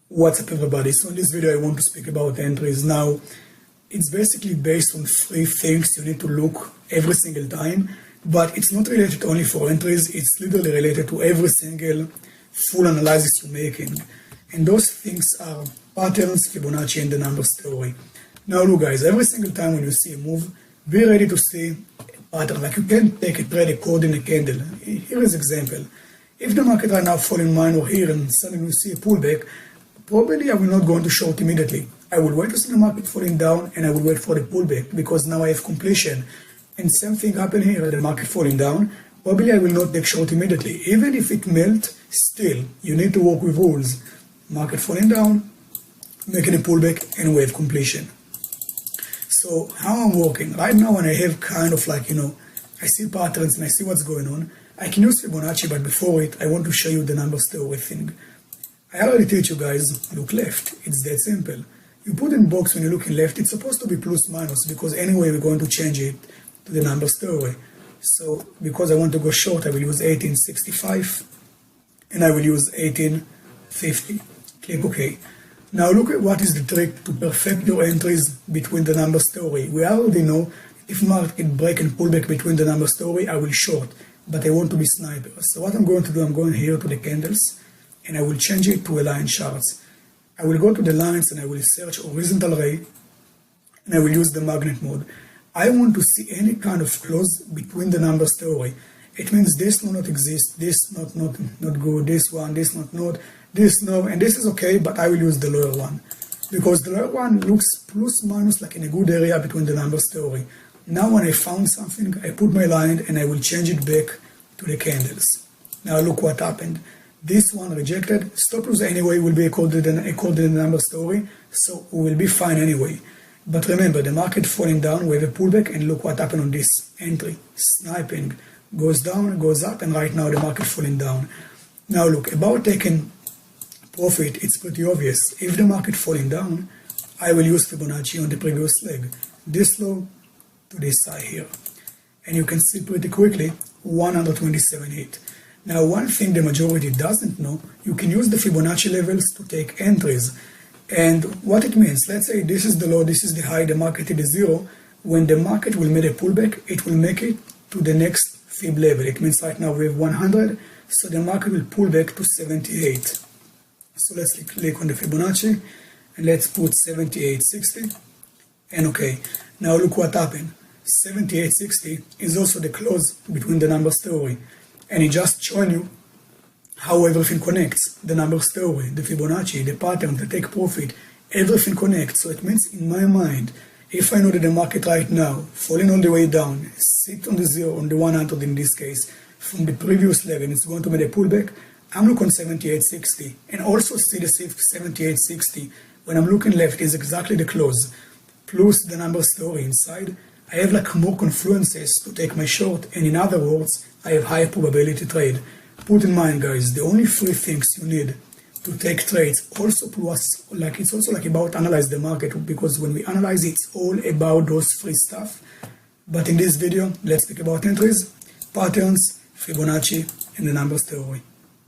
What's up everybody? So in this video I want to speak about entries. Now it's basically based on three things you need to look every single time, but it's not related only for entries, it's literally related to every single full analysis you're making. And those things are patterns, Fibonacci, and the numbers theory. Now look guys, every single time when you see a move, be ready to see a pattern. Like you can take a trade according to a candle. Here is an example. If the market right now falling minor here and suddenly you see a pullback, probably I will not go into short immediately. I will wait to see the market falling down and I will wait for the pullback because now I have completion. And same thing happened here, the market falling down. Probably I will not take short immediately. Even if it melt, still, you need to work with rules. Market falling down, making a pullback, and wave completion. So how I'm working, right now when I have kind of like, I see patterns and I see what's going on, I can use Fibonacci, but before it, I want to show you the numbers theory thing. I already teach you guys, look left, it's that simple. You put in box when you're looking left, it's supposed to be plus minus, because anyway we're going to change it to the numbers theory. So because I want to go short, I will use 1865, and I will use 1850. Click OK. Now look at what is the trick to perfect your entries between the numbers theory. We already know if market break and pull back between the numbers theory, I will short, but I want to be sniper. So what I'm going to do, I'm going here to the candles, and I will change it to a line charts. I will go to the lines and I will search horizontal ray, and I will use the magnet mode. I want to see any kind of close between the numbers theory. It means this will not exist, this not good, this one, this not, this no, and this is okay, but I will use the lower one. Because the lower one looks plus minus like in a good area between the numbers theory. Now when I found something, I put my line and I will change it back to the candles. Now look what happened. This one rejected. Stop loss anyway will be according to the numbers theory, so we will be fine anyway. But remember, the market falling down, we have a pullback, and look what happened on this entry. Sniping. Goes down, goes up, and right now the market falling down. Now look, about taking profit, it's pretty obvious. If the market falling down, I will use Fibonacci on the previous leg. This low to this side here. And you can see pretty quickly, 127 hit. Now one thing the majority doesn't know, you can use the Fibonacci levels to take entries. And what it means, let's say this is the low, this is the high, the market is zero. When the market will make a pullback, it will make it to the next Fib level. It means right now we have 100, so the market will pull back to 78. So let's click on the Fibonacci, and let's put 7860, and okay. Now look what happened. 7860 is also the close between the numbers theory, and it just showing you how everything connects. The numbers theory, the Fibonacci, the pattern, the take profit, everything connects. So it means in my mind, if I know that the market right now, falling all the way down, sit on the zero, on the 100 in this case, from the previous level, it's going to make a pullback, I'm looking 7860, and also see the 7860, when I'm looking left, is exactly the close, plus the numbers theory inside. I have like more confluences to take my short, and in other words, I have higher probability trade. Put in mind guys, the only three things you need to take trades, also plus, like it's also like about analyze the market, because when we analyze it's all about those three stuff. But in this video, let's speak about entries, patterns, Fibonacci, and the numbers theory.